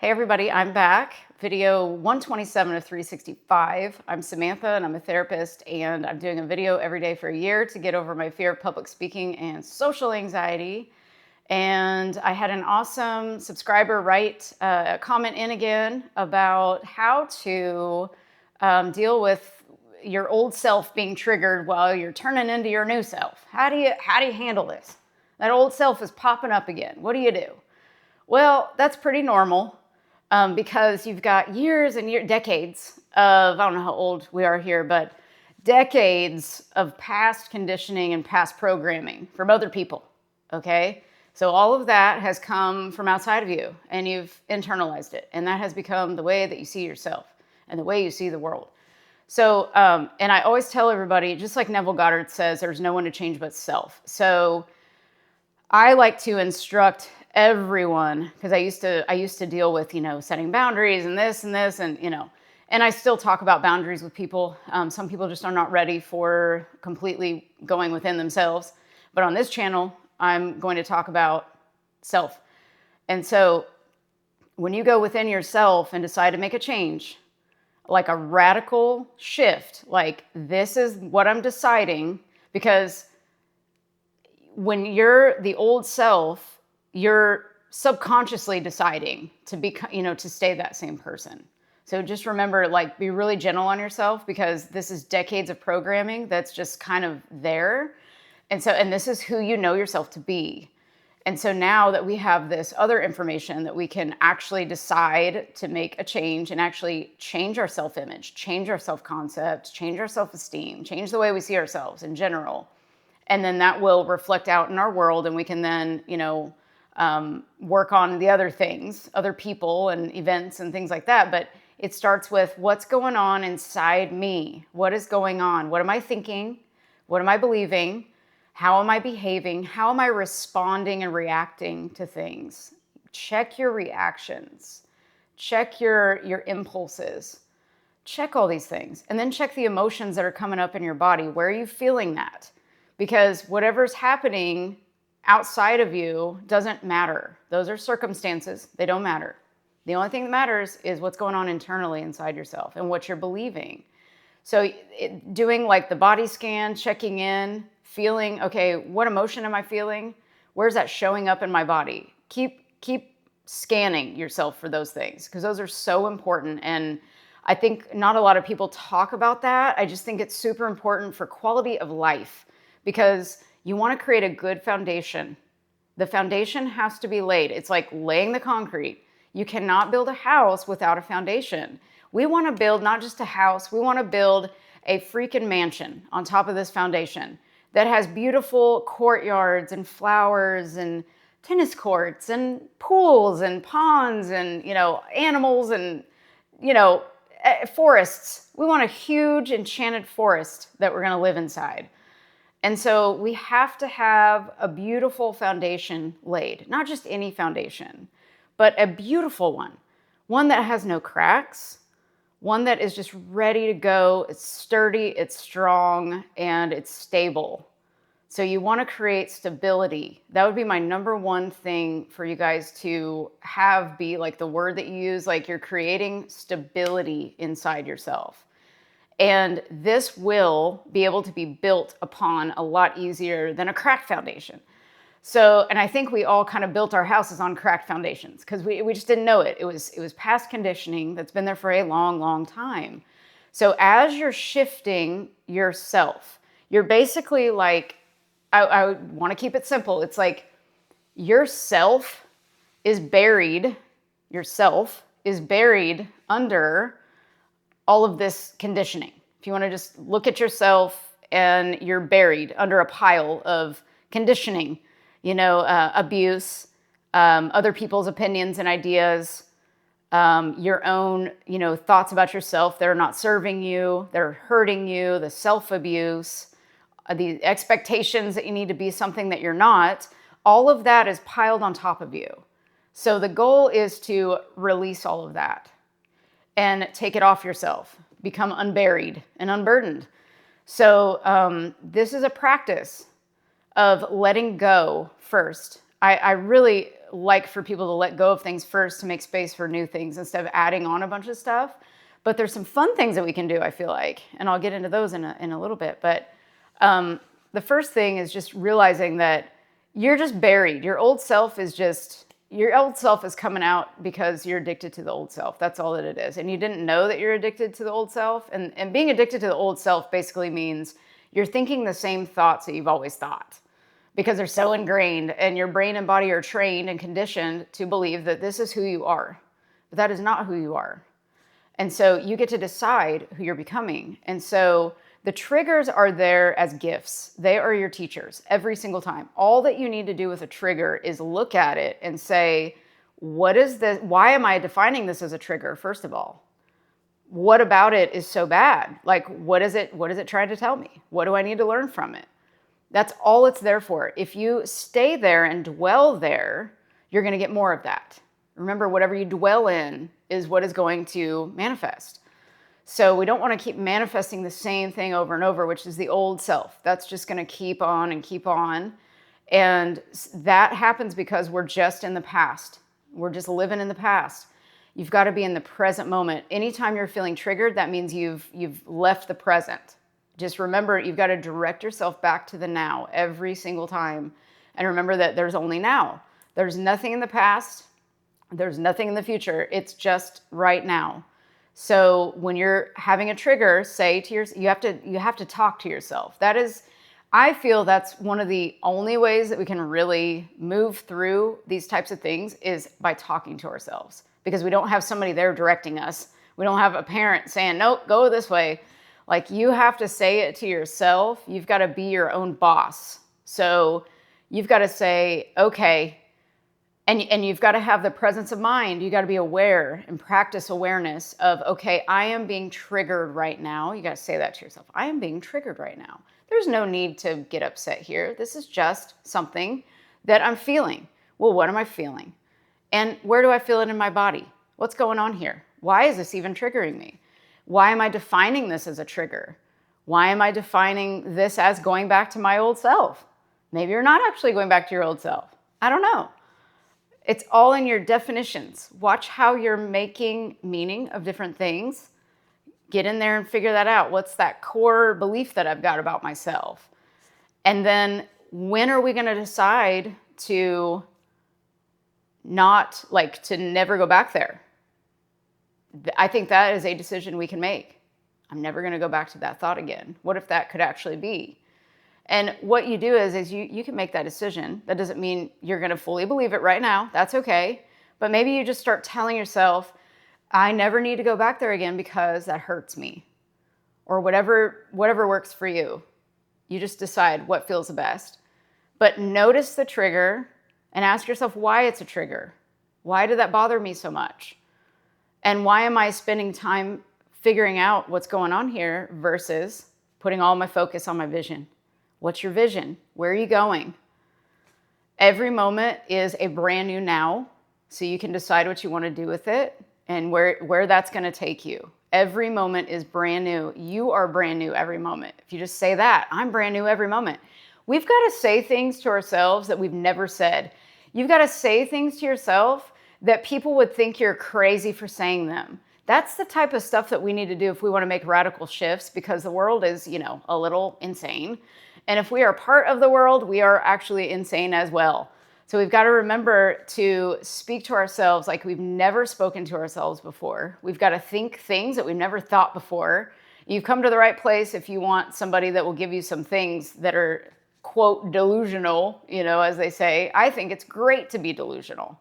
Hey everybody, I'm back. Video 127 of 365. I'm Samantha and I'm a therapist, and I'm doing a video every day for a year to get over my fear of public speaking and social anxiety. And I had an awesome subscriber write a comment in again about how to deal with your old self being triggered while you're turning into your new self. How do you handle this? That old self is popping up again. What do you do? Well, that's pretty normal. Because you've got years and decades of, I don't know how old we are here, but decades of past conditioning and past programming from other people, okay? So all of that has come from outside of you and you've internalized it. And that has become the way that you see yourself and the way you see the world. So, and I always tell everybody, just like Neville Goddard says, there's no one to change but self. So I like to instruct everyone, because I used to deal with, setting boundaries and this, and I still talk about boundaries with people. Some people just are not ready for completely going within themselves. But on this channel, I'm going to talk about self. And so when you go within yourself and decide to make a change, like a radical shift, like this is what I'm deciding, because when you're the old self, you're subconsciously deciding to be, to stay that same person. So just remember, be really gentle on yourself, because this is decades of programming that's just kind of there. And this is who you know yourself to be. And so now that we have this other information that we can actually decide to make a change and actually change our self-image, change our self-concept, change our self-esteem, change the way we see ourselves in general. And then that will reflect out in our world, and we can then, work on the other things, other people and events and things like that. But it starts with what's going on inside me. What is going on? What am I thinking? What am I believing? How am I behaving? How am I responding and reacting to things? Check your reactions. Check your impulses. Check all these things. And then check the emotions that are coming up in your body. Where are you feeling that? Because whatever's happening outside of you doesn't matter. Those are circumstances. They don't matter. The only thing that matters is what's going on internally inside yourself and what you're believing. So doing like the body scan, checking in, feeling, okay, what emotion am I feeling? Where's that showing up in my body? Keep scanning yourself for those things, because those are so important. And I think not a lot of people talk about that. I just think it's super important for quality of life, because you want to create a good foundation. The foundation has to be laid. It's like laying the concrete. You cannot build a house without a foundation. We want to build not just a house, we want to build a freaking mansion on top of this foundation that has beautiful courtyards and flowers and tennis courts and pools and ponds and, animals and, forests. We want a huge enchanted forest that we're going to live inside. And so we have to have a beautiful foundation laid, not just any foundation, but a beautiful one that has no cracks, one that is just ready to go. It's sturdy, it's strong, and it's stable. So you want to create stability. That would be my number one thing for you guys to have be like the word that you use, like you're creating stability inside yourself. And this will be able to be built upon a lot easier than a cracked foundation. So, and I think we all kind of built our houses on cracked foundations because we just didn't know it. It was past conditioning that's been there for a long, long time. So as you're shifting yourself, you're basically like, I would want to keep it simple. It's like yourself is buried under all of this conditioning. If you want to just look at yourself, and you're buried under a pile of conditioning, abuse, other people's opinions and ideas, your own, thoughts about yourself that are not serving you, that are hurting you, the self-abuse, the expectations that you need to be something that you're not. All of that is piled on top of you. So the goal is to release all of that and take it off yourself, become unburied and unburdened. So this is a practice of letting go first. I really like for people to let go of things first to make space for new things instead of adding on a bunch of stuff. But there's some fun things that we can do, I feel like, and I'll get into those in a little bit. But the first thing is just realizing that you're just buried. Your old self is coming out because you're addicted to the old self. That's all that it is. And you didn't know that you're addicted to the old self. And being addicted to the old self basically means you're thinking the same thoughts that you've always thought because they're so ingrained, and your brain and body are trained and conditioned to believe that this is who you are. But that is not who you are. And so you get to decide who you're becoming. And so the triggers are there as gifts. They are your teachers every single time. All that you need to do with a trigger is look at it and say, what is this? Why am I defining this as a trigger, first of all? What about it is so bad? Like, what is it trying to tell me? What do I need to learn from it? That's all it's there for. If you stay there and dwell there, you're going to get more of that. Remember, whatever you dwell in is what is going to manifest. So we don't want to keep manifesting the same thing over and over, which is the old self. That's just going to keep on and keep on. And that happens because we're just in the past. We're just living in the past. You've got to be in the present moment. Anytime you're feeling triggered, that means you've left the present. Just remember, you've got to direct yourself back to the now every single time. And remember that there's only now. There's nothing in the past. There's nothing in the future. It's just right now. So when you're having a trigger, say to yourself, you have to talk to yourself. I feel that's one of the only ways that we can really move through these types of things is by talking to ourselves, because we don't have somebody there directing us. We don't have a parent saying, nope, go this way. Like, you have to say it to yourself. You've got to be your own boss. So you've got to say, okay, and you've got to have the presence of mind. You got to be aware and practice awareness of, okay, I am being triggered right now. You got to say that to yourself. I am being triggered right now. There's no need to get upset here. This is just something that I'm feeling. Well, what am I feeling? And where do I feel it in my body? What's going on here? Why is this even triggering me? Why am I defining this as a trigger? Why am I defining this as going back to my old self? Maybe you're not actually going back to your old self. I don't know. It's all in your definitions. Watch how you're making meaning of different things. Get in there and figure that out. What's that core belief that I've got about myself? And then when are we going to decide to never go back there? I think that is a decision we can make. I'm never going to go back to that thought again. What if that could actually be? And what you do is you can make that decision. That doesn't mean you're going to fully believe it right now. That's okay. But maybe you just start telling yourself, I never need to go back there again because that hurts me. Or whatever works for you. You just decide what feels the best. But notice the trigger and ask yourself why it's a trigger. Why did that bother me so much? And why am I spending time figuring out what's going on here versus putting all my focus on my vision? What's your vision? Where are you going? Every moment is a brand new now, so you can decide what you want to do with it and where that's going to take you. Every moment is brand new. You are brand new every moment. If you just say that, I'm brand new every moment. We've got to say things to ourselves that we've never said. You've got to say things to yourself that people would think you're crazy for saying them. That's the type of stuff that we need to do if we want to make radical shifts, because the world is, a little insane. And if we are part of the world, we are actually insane as well. So we've got to remember to speak to ourselves like we've never spoken to ourselves before. We've got to think things that we've never thought before. You've come to the right place if you want somebody that will give you some things that are, quote, delusional, as they say. I think it's great to be delusional.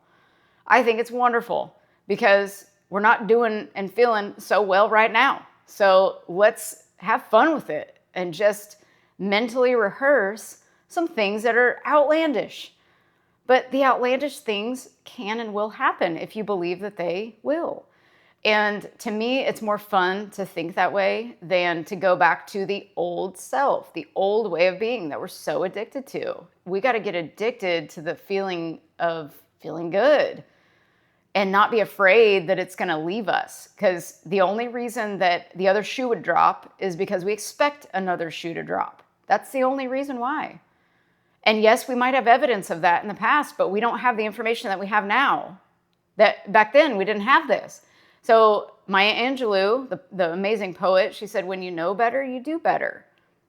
I think it's wonderful because we're not doing and feeling so well right now. So let's have fun with it and just mentally rehearse some things that are outlandish. But the outlandish things can and will happen if you believe that they will. And to me, it's more fun to think that way than to go back to the old self, the old way of being that we're so addicted to. We got to get addicted to the feeling of feeling good and not be afraid that it's going to leave us. Because the only reason that the other shoe would drop is because we expect another shoe to drop. That's the only reason why. And yes, we might have evidence of that in the past, but we don't have the information that we have now. That back then we didn't have this. So Maya Angelou, the amazing poet, she said, when you know better, you do better.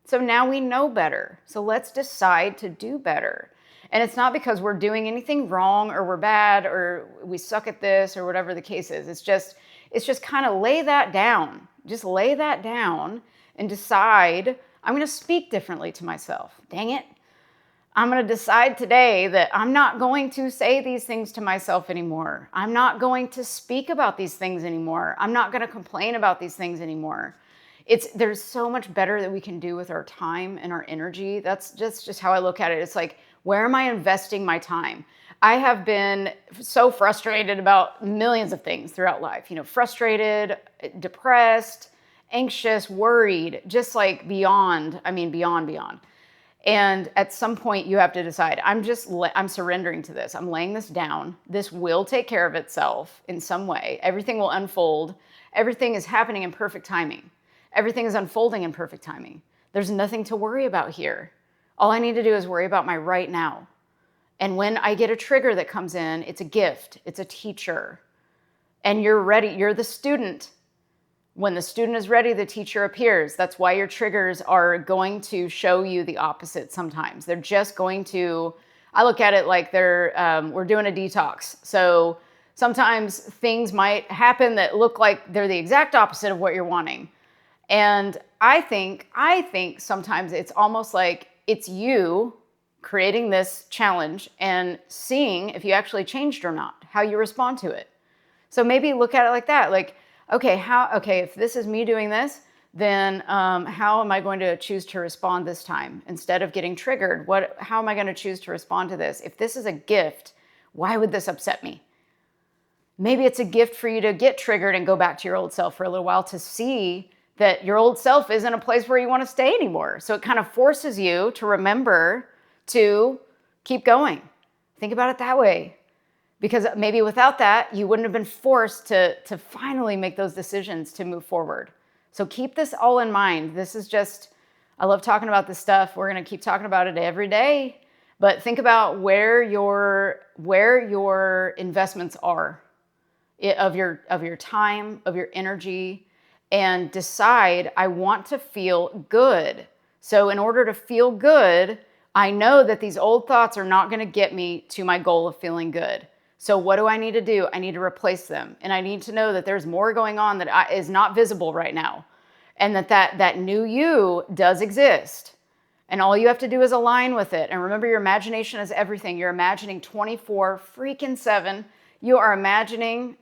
So now we know better. So let's decide to do better. And it's not because we're doing anything wrong or we're bad or we suck at this or whatever the case is. It's just kind of lay that down. Just lay that down and decide, I'm going to speak differently to myself. Dang it. I'm going to decide today that I'm not going to say these things to myself anymore. I'm not going to speak about these things anymore. I'm not going to complain about these things anymore. There's so much better that we can do with our time and our energy. That's just how I look at it. It's like, where am I investing my time? I have been so frustrated about millions of things throughout life. Frustrated, depressed, anxious, worried, just like beyond. And at some point you have to decide, I'm surrendering to this. I'm laying this down. This will take care of itself in some way. Everything will unfold. Everything is happening in perfect timing. Everything is unfolding in perfect timing. There's nothing to worry about here. All I need to do is worry about my right now. And when I get a trigger that comes in, it's a gift. It's a teacher. And you're ready. You're the student. When the student is ready, the teacher appears. That's why your triggers are going to show you the opposite sometimes. They're just going to, I look at it like we're doing a detox. So sometimes things might happen that look like they're the exact opposite of what you're wanting. And I think sometimes it's almost like it's you creating this challenge and seeing if you actually changed or not, how you respond to it. So maybe look at it like that. Like, okay, if this is me doing this, then how am I going to choose to respond this time? Instead of getting triggered, how am I going to choose to respond to this? If this is a gift, why would this upset me? Maybe it's a gift for you to get triggered and go back to your old self for a little while to see that your old self isn't a place where you want to stay anymore. So it kind of forces you to remember to keep going. Think about it that way. Because maybe without that, you wouldn't have been forced to finally make those decisions to move forward. So keep this all in mind. This is I love talking about this stuff. We're going to keep talking about it every day. But think about where your investments are of your time, of your energy, and decide, I want to feel good. So in order to feel good, I know that these old thoughts are not going to get me to my goal of feeling good. So what do I need to do? I need to replace them. And I need to know that there's more going on that is not visible right now. And that new you does exist. And all you have to do is align with it. And remember, your imagination is everything. You're imagining 24/7. You are imagining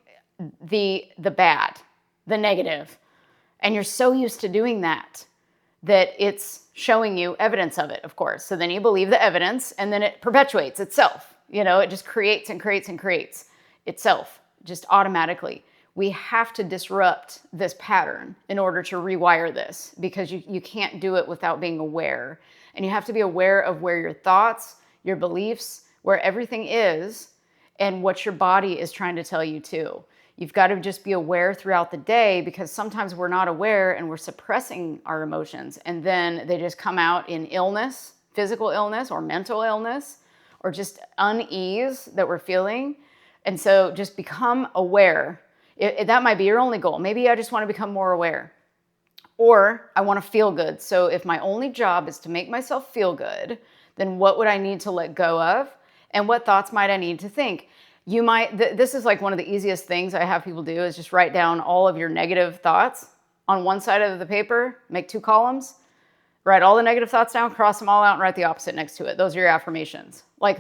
the bad, the negative. And you're so used to doing that it's showing you evidence of it, of course. So then you believe the evidence and then it perpetuates itself. It just creates and creates and creates itself just automatically. We have to disrupt this pattern in order to rewire this because you can't do it without being aware. And you have to be aware of where your thoughts, your beliefs, where everything is and what your body is trying to tell you too. You've got to just be aware throughout the day because sometimes we're not aware and we're suppressing our emotions. And then they just come out in illness, physical illness or mental illness, or just unease that we're feeling. And so just become aware. That might be your only goal. Maybe I just want to become more aware. Or I want to feel good. So if my only job is to make myself feel good, then what would I need to let go of? And what thoughts might I need to think? This is like one of the easiest things I have people do is just write down all of your negative thoughts on one side of the paper, make 2 columns, write all the negative thoughts down, cross them all out, and write the opposite next to it. Those are your affirmations. Like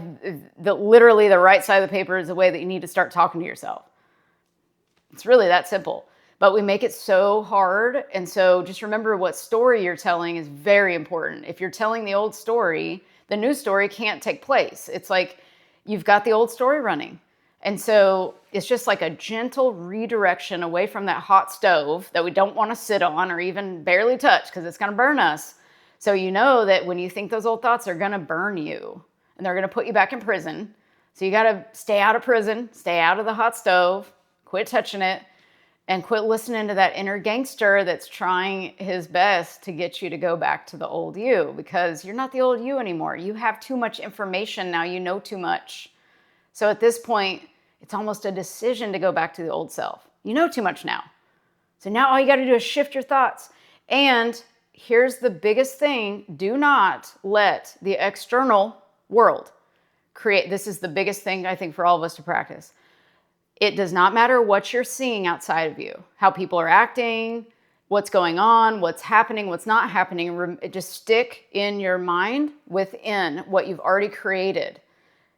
literally the right side of the paper is the way that you need to start talking to yourself. It's really that simple, but we make it so hard. And so just remember what story you're telling is very important. If you're telling the old story, the new story can't take place. It's like you've got the old story running. And so it's just like a gentle redirection away from that hot stove that we don't want to sit on or even barely touch because it's going to burn us. So you know that when you think those old thoughts are going to burn you and they're going to put you back in prison. So you got to stay out of prison, stay out of the hot stove, quit touching it, and quit listening to that inner gangster that's trying his best to get you to go back to the old you, because you're not the old you anymore. You have too much information now. You know too much. So at this point, it's almost a decision to go back to the old self. You know too much now. So now all you got to do is shift your thoughts. And here's the biggest thing. Do not let the external world create. This is the biggest thing I think for all of us to practice. It does not matter what you're seeing outside of you, how people are acting, what's going on, what's happening, what's not happening. Just stick in your mind within what you've already created.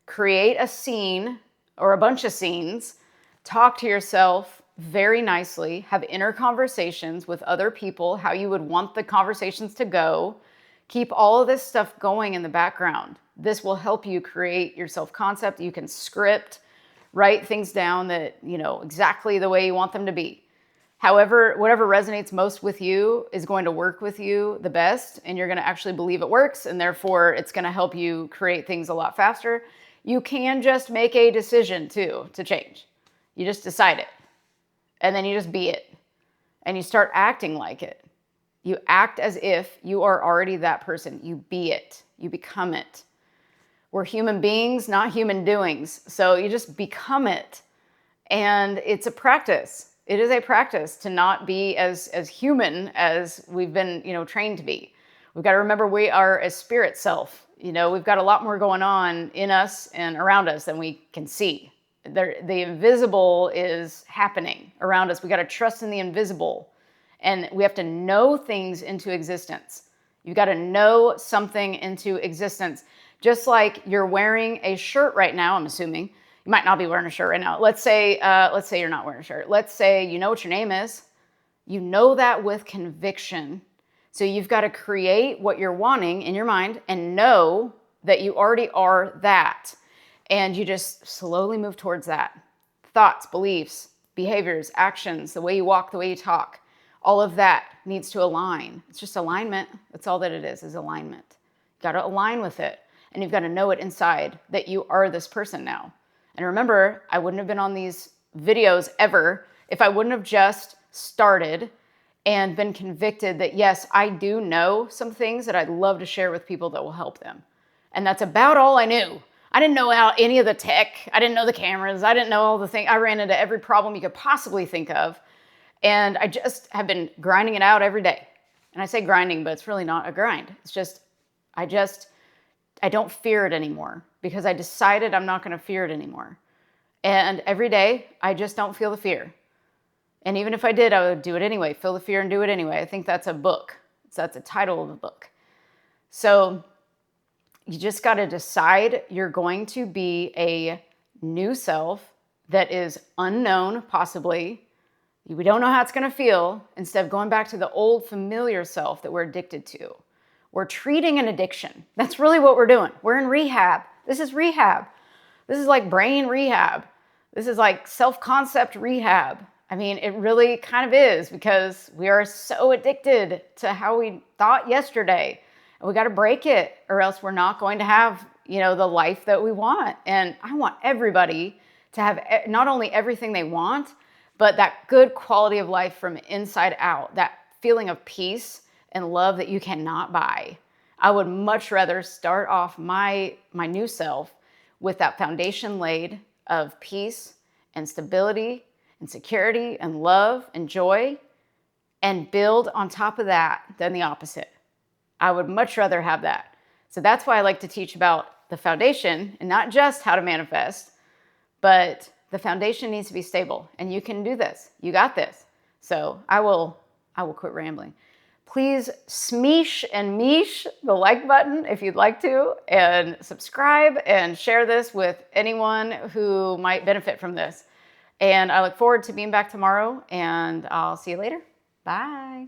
Create a scene or a bunch of scenes. Talk to yourself very nicely. Have inner conversations with other people, how you would want the conversations to go. Keep all of this stuff going in the background. This will help you create your self-concept. You can script, write things down that, exactly the way you want them to be. However, whatever resonates most with you is going to work with you the best, and you're going to actually believe it works, and therefore it's going to help you create things a lot faster. You can just make a decision too to change. You just decide it, and then you just be it, and you start acting like it. You act as if you are already that person. You be it. You become it. We're human beings, not human doings. So you just become it. And it's a practice. It is a practice to not be as human as we've been, trained to be. We've got to remember we are a spirit self. We've got a lot more going on in us and around us than we can see. The invisible is happening around us. We got to trust in the invisible. And we have to know things into existence. You've got to know something into existence. Just like you're wearing a shirt right now, I'm assuming. You might not be wearing a shirt right now. Let's say you're not wearing a shirt. Let's say you know what your name is. You know that with conviction. So you've got to create what you're wanting in your mind and know that you already are that. And you just slowly move towards that. Thoughts, beliefs, behaviors, actions, the way you walk, the way you talk. All of that needs to align. It's just alignment. That's all that it is alignment. You've got to align with it. And you've got to know it inside that you are this person now. And remember, I wouldn't have been on these videos ever if I wouldn't have just started and been convicted that, yes, I do know some things that I'd love to share with people that will help them. And that's about all I knew. I didn't know any of the tech. I didn't know the cameras. I didn't know all the things. I ran into every problem you could possibly think of. And I just have been grinding it out every day. And I say grinding, but it's really not a grind. It's just, I don't fear it anymore because I decided I'm not going to fear it anymore. And every day, I just don't feel the fear. And even if I did, I would do it anyway. Feel the fear and do it anyway. I think that's a book. So that's the title of the book. So you just got to decide you're going to be a new self that is unknown, possibly. We don't know how it's going to feel, instead of going back to the old familiar self that we're addicted to. We're treating an addiction. That's really what we're doing. We're in rehab. This is rehab. This is like brain rehab. This is like self-concept rehab. I mean, it really kind of is, because we are so addicted to how we thought yesterday. And we got to break it, or else we're not going to have, the life that we want. And I want everybody to have not only everything they want, but that good quality of life from inside out, that feeling of peace and love that you cannot buy. I would much rather start off my new self with that foundation laid of peace and stability and security and love and joy, and build on top of that than the opposite. I would much rather have that. So that's why I like to teach about the foundation, and not just how to manifest, but the foundation needs to be stable, and you can do this. You got this. So I will quit rambling. Please smeesh and meesh the like button if you'd like to, and subscribe and share this with anyone who might benefit from this. And I look forward to being back tomorrow, and I'll see you later. Bye.